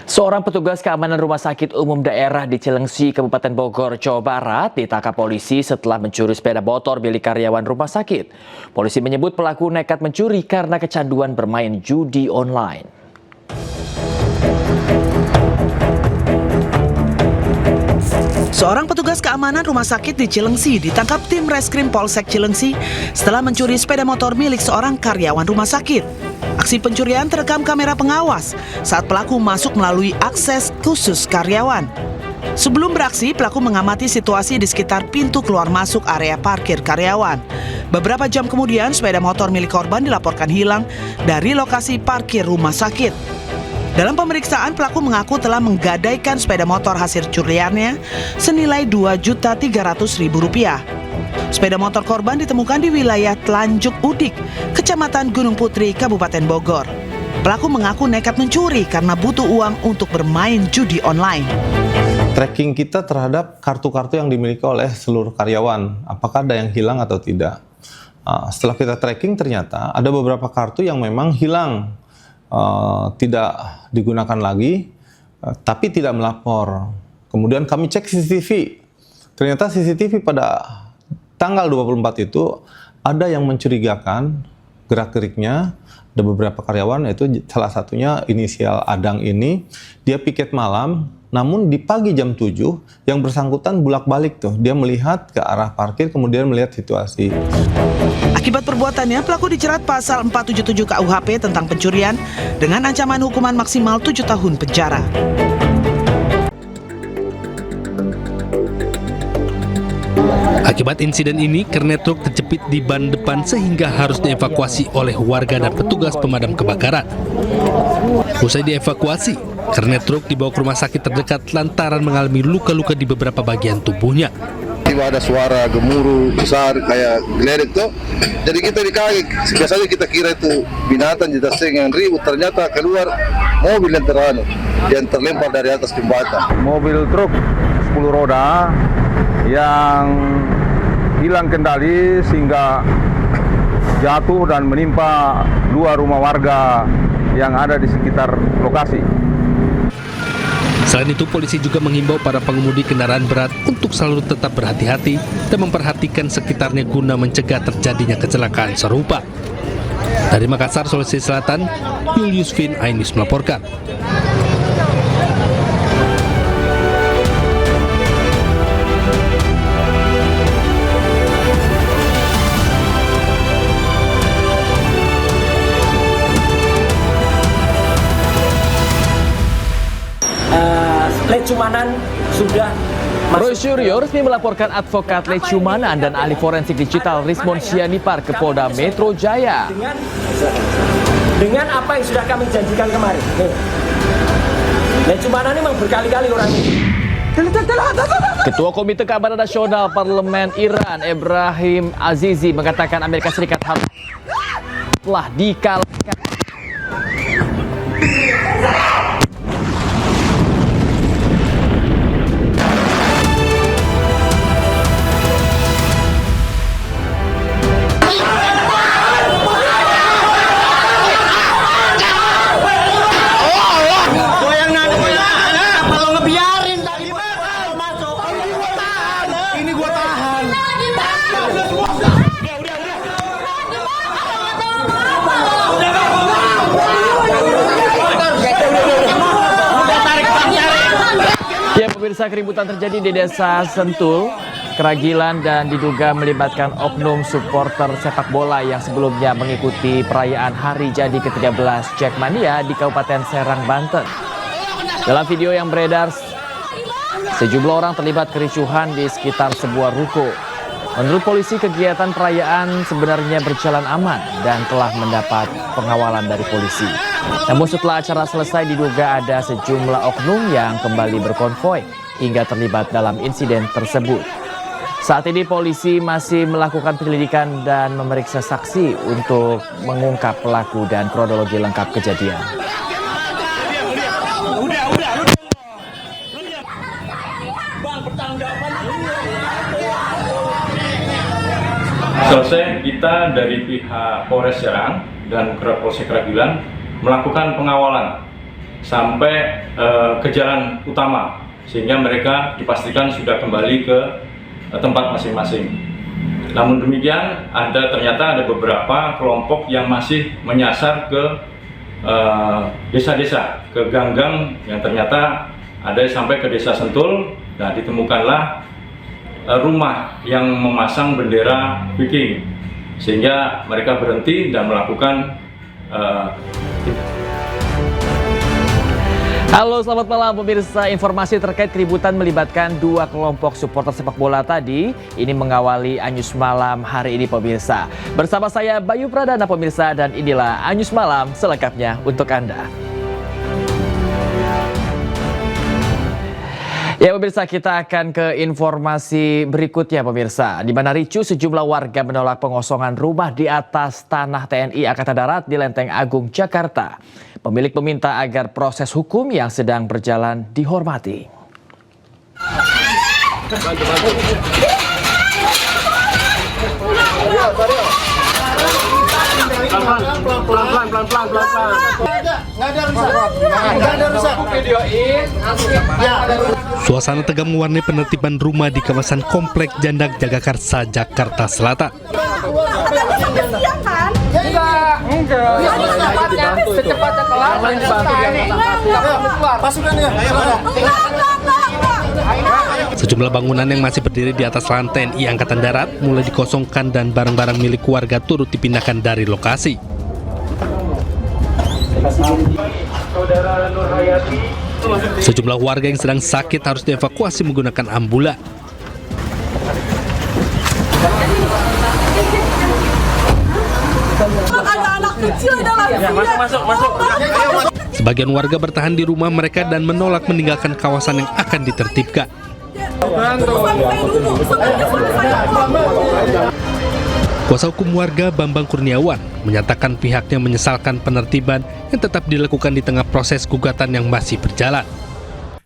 Seorang petugas keamanan rumah sakit umum daerah di Cilengsi, Kabupaten Bogor, Jawa Barat ditangkap polisi setelah mencuri sepeda motor milik karyawan rumah sakit. Polisi menyebut pelaku nekat mencuri karena kecanduan bermain judi online. Seorang petugas keamanan rumah sakit di Cilengsi ditangkap tim Reskrim Polsek Cilengsi setelah mencuri sepeda motor milik seorang karyawan rumah sakit. Aksi pencurian terekam kamera pengawas saat pelaku masuk melalui akses khusus karyawan. Sebelum beraksi, pelaku mengamati situasi di sekitar pintu keluar masuk area parkir karyawan. Beberapa jam kemudian, sepeda motor milik korban dilaporkan hilang dari lokasi parkir rumah sakit. Dalam pemeriksaan, pelaku mengaku telah menggadaikan sepeda motor hasil curiannya senilai Rp2.300.000. Sepeda motor korban ditemukan di wilayah Tlanjuk Udik, Kecamatan Gunung Putri, Kabupaten Bogor. Pelaku mengaku nekat mencuri karena butuh uang untuk bermain judi online. Tracking kita terhadap kartu-kartu yang dimiliki oleh seluruh karyawan, apakah ada yang hilang atau tidak. Setelah kita tracking, ternyata ada beberapa kartu yang memang hilang, tidak digunakan lagi, tapi tidak melapor. Kemudian kami cek CCTV, ternyata CCTV pada tanggal 24 itu ada yang mencurigakan gerak-geriknya. Ada beberapa karyawan, yaitu salah satunya inisial Adang ini, dia piket malam, namun di pagi jam 7 yang bersangkutan bolak-balik tuh, dia melihat ke arah parkir kemudian melihat situasi. Akibat perbuatannya, pelaku dijerat pasal 477 KUHP tentang pencurian dengan ancaman hukuman maksimal 7 tahun penjara. Akibat insiden ini, kernet truk terjepit di ban depan sehingga harus dievakuasi oleh warga dan petugas pemadam kebakaran. Usai dievakuasi, kernet truk dibawa ke rumah sakit terdekat lantaran mengalami luka-luka di beberapa bagian tubuhnya. Tiba ada suara gemuruh besar kayak geledek tuh, jadi kita dikaget. Biasanya kita kira itu binatang di taseng yang ribut, ternyata keluar mobil yang terlempar dari atas jembatan. Mobil truk 10 roda yang hilang kendali sehingga jatuh dan menimpa 2 rumah warga yang ada di sekitar lokasi. Selain itu, polisi juga menghimbau para pengemudi kendaraan berat untuk selalu tetap berhati-hati dan memperhatikan sekitarnya guna mencegah terjadinya kecelakaan serupa. Dari Makassar, Sulawesi Selatan, Julius Vin, iNews melaporkan. Lecumanan sudah Roy Suryo resmi melaporkan advokat Lecumanan dan ahli forensik digital Rismond Sianipar ke Polda Metro Jaya. Dengan apa yang sudah kami janjikan kemarin. Lecumanan ini memang berkali-kali orang ini. Ketua Komite Keamanan Nasional Parlemen Iran, Ebrahim Azizi, mengatakan Amerika Serikat harus telah dikalahkan. Pemirsa, keributan terjadi di Desa Sentul, Keragilan dan diduga melibatkan oknum supporter sepak bola yang sebelumnya mengikuti perayaan Hari Jadi ke-13 Jackmania di Kabupaten Serang, Banten. Dalam video yang beredar, sejumlah orang terlibat kericuhan di sekitar sebuah ruko. Menurut polisi, kegiatan perayaan sebenarnya berjalan aman dan telah mendapat pengawalan dari polisi. Namun setelah acara selesai, diduga ada sejumlah oknum yang kembali berkonvoi hingga terlibat dalam insiden tersebut. Saat ini polisi masih melakukan penyelidikan dan memeriksa saksi untuk mengungkap pelaku dan kronologi lengkap kejadian. Selesai, kita dari pihak Polres Serang dan Polsek Keragilan melakukan pengawalan sampai ke jalan utama, sehingga mereka dipastikan sudah kembali ke tempat masing-masing. Namun demikian, ternyata ada beberapa kelompok yang masih menyasar ke desa-desa, ke gang-gang yang ternyata ada sampai ke desa Sentul. Nah, ditemukanlah rumah yang memasang bendera Viking, sehingga mereka berhenti dan melakukan Halo, selamat malam pemirsa. Informasi terkait keributan melibatkan dua kelompok supporter sepak bola tadi ini mengawali Anyus Malam hari ini pemirsa. Bersama saya Bayu Pradana pemirsa, dan inilah Anyus Malam selengkapnya untuk Anda. Ya pemirsa, kita akan ke informasi berikutnya pemirsa, di mana ricuh sejumlah warga menolak pengosongan rumah di atas tanah TNI Angkatan Darat di Lenteng Agung, Jakarta. Pemilik meminta agar proses hukum yang sedang berjalan dihormati. Suasana tegang mewarnai penertiban rumah di kawasan Komplek Jandak Jagakarsa, Jakarta Selatan. Sejumlah bangunan yang masih berdiri di atas lahan TNI Angkatan Darat mulai dikosongkan dan barang-barang milik warga turut dipindahkan dari lokasi. Sejumlah warga yang sedang sakit harus dievakuasi menggunakan ambulan. Sebagian warga bertahan di rumah mereka dan menolak meninggalkan kawasan yang akan ditertibkan. Kuasa hukum warga Bambang Kurniawan menyatakan pihaknya menyesalkan penertiban yang tetap dilakukan di tengah proses gugatan yang masih berjalan.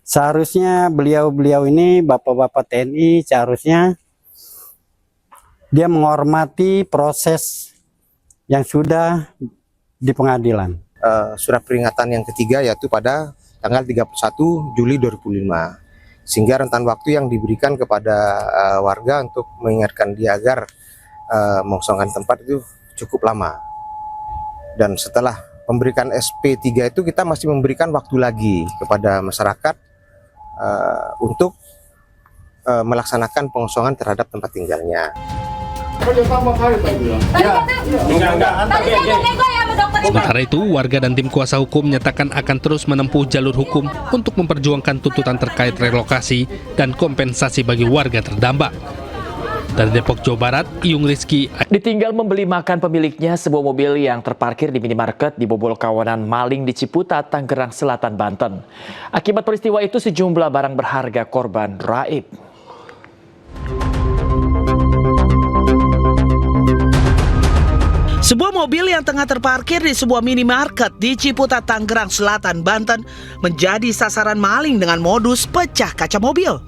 Seharusnya beliau-beliau ini, bapak-bapak TNI, seharusnya dia menghormati proses yang sudah di pengadilan. Surat peringatan yang ketiga yaitu pada tanggal 31 Juli 2005. Sehingga rentan waktu yang diberikan kepada warga untuk mengingatkan dia agar mengosongkan tempat itu cukup lama. Dan setelah memberikan SP3 itu kita masih memberikan waktu lagi kepada masyarakat untuk melaksanakan pengosongan terhadap tempat tinggalnya. Sementara itu, warga dan tim kuasa hukum menyatakan akan terus menempuh jalur hukum untuk memperjuangkan tuntutan terkait relokasi dan kompensasi bagi warga terdampak. Dari Depok, Jawa Barat, Iyung Rizky. Ditinggal membeli makan pemiliknya, sebuah mobil yang terparkir di minimarket dibobol kawanan maling di Ciputat, Tangerang Selatan, Banten. Akibat peristiwa itu sejumlah barang berharga korban raib. Sebuah mobil yang tengah terparkir di sebuah minimarket di Ciputat, Tangerang Selatan, Banten menjadi sasaran maling dengan modus pecah kaca mobil.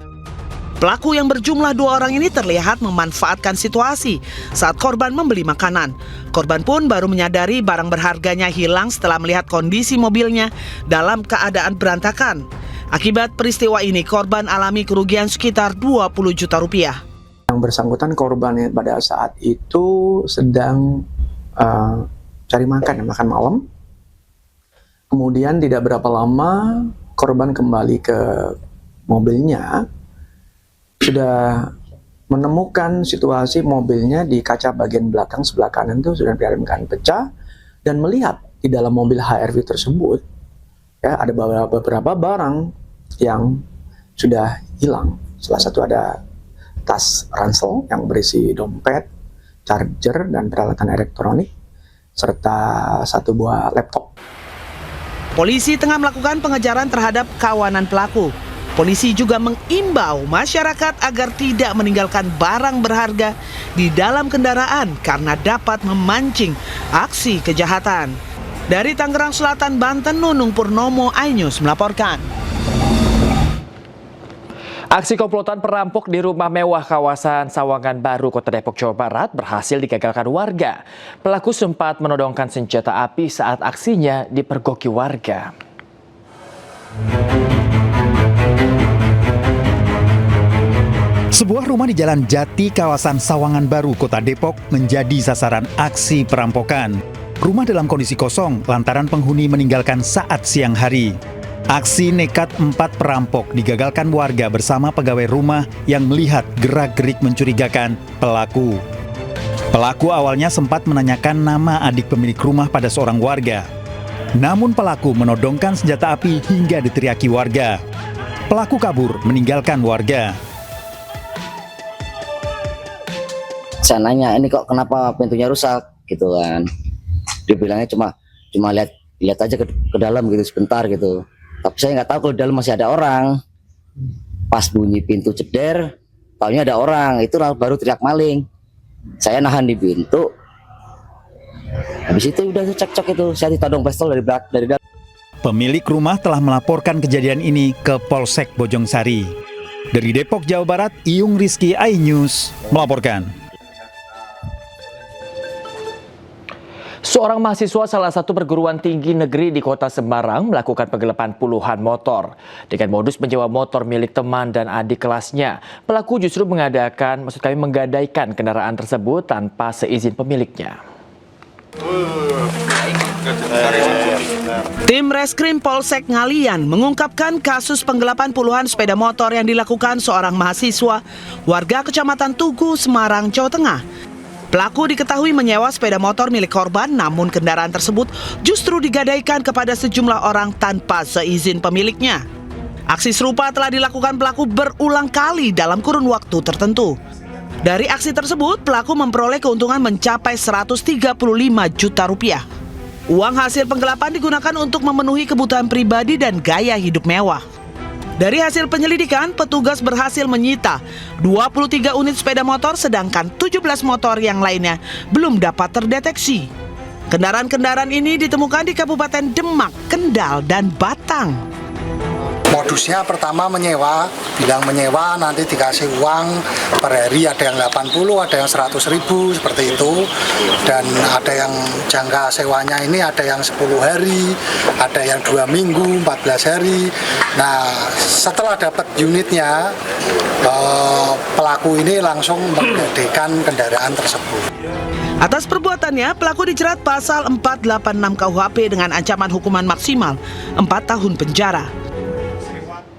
Pelaku yang berjumlah 2 orang ini terlihat memanfaatkan situasi saat korban membeli makanan. Korban pun baru menyadari barang berharganya hilang setelah melihat kondisi mobilnya dalam keadaan berantakan. Akibat peristiwa ini, korban alami kerugian sekitar 20 juta rupiah. Yang bersangkutan korban pada saat itu sedang cari makan malam. Kemudian tidak berapa lama korban kembali ke mobilnya, sudah menemukan situasi mobilnya di kaca bagian belakang sebelah kanan itu sudah diadakan pecah, dan melihat di dalam mobil HR-V tersebut ya ada beberapa barang yang sudah hilang. Salah satu ada tas ransel yang berisi dompet, charger dan peralatan elektronik, serta 1 buah laptop. Polisi tengah melakukan pengejaran terhadap kawanan pelaku. Polisi juga mengimbau masyarakat agar tidak meninggalkan barang berharga di dalam kendaraan karena dapat memancing aksi kejahatan. Dari Tangerang Selatan, Banten, Nunung Purnomo, iNews melaporkan. Aksi komplotan perampok di rumah mewah kawasan Sawangan Baru, Kota Depok, Jawa Barat berhasil digagalkan warga. Pelaku sempat menodongkan senjata api saat aksinya dipergoki warga. Sebuah rumah di Jalan Jati, kawasan Sawangan Baru, Kota Depok menjadi sasaran aksi perampokan. Rumah dalam kondisi kosong lantaran penghuni meninggalkan saat siang hari. Aksi nekat 4 perampok digagalkan warga bersama pegawai rumah yang melihat gerak-gerik mencurigakan pelaku. Pelaku awalnya sempat menanyakan nama adik pemilik rumah pada seorang warga. Namun pelaku menodongkan senjata api hingga diteriaki warga. Pelaku kabur meninggalkan warga. Saya nanya, ini kok kenapa pintunya rusak gitu kan? Dia bilangnya cuma lihat aja ke dalam gitu sebentar gitu. Tapi saya nggak tahu kalau di dalam masih ada orang. Pas bunyi pintu ceder, taunya ada orang. Itu baru teriak maling. Saya nahan di pintu. Habis itu udah cekcok itu. Saya ditodong pistol dari dalam. Pemilik rumah telah melaporkan kejadian ini ke Polsek Bojongsari. Dari Depok, Jawa Barat, Iyung Rizky, iNews melaporkan. Seorang mahasiswa salah satu perguruan tinggi negeri di kota Semarang melakukan penggelapan puluhan motor. Dengan modus menyewa motor milik teman dan adik kelasnya, pelaku justru menggadaikan kendaraan tersebut tanpa seizin pemiliknya. Tim Reskrim Polsek Ngalian mengungkapkan kasus penggelapan puluhan sepeda motor yang dilakukan seorang mahasiswa warga Kecamatan Tugu, Semarang, Jawa Tengah. Pelaku diketahui menyewa sepeda motor milik korban, namun kendaraan tersebut justru digadaikan kepada sejumlah orang tanpa seizin pemiliknya. Aksi serupa telah dilakukan pelaku berulang kali dalam kurun waktu tertentu. Dari aksi tersebut, pelaku memperoleh keuntungan mencapai 135 juta rupiah. Uang hasil penggelapan digunakan untuk memenuhi kebutuhan pribadi dan gaya hidup mewah. Dari hasil penyelidikan, petugas berhasil menyita 23 unit sepeda motor, sedangkan 17 motor yang lainnya belum dapat terdeteksi. Kendaraan-kendaraan ini ditemukan di Kabupaten Demak, Kendal, dan Batang. Modusnya pertama menyewa, bilang menyewa nanti dikasih uang per hari, ada yang 80, ada yang 100 ribu seperti itu, dan ada yang jangka sewanya ini ada yang 10 hari, ada yang 2 minggu, 14 hari. Nah, setelah dapat unitnya, pelaku ini langsung menggadaikan kendaraan tersebut. Atas perbuatannya, pelaku dijerat pasal 486 KUHP dengan ancaman hukuman maksimal 4 tahun penjara.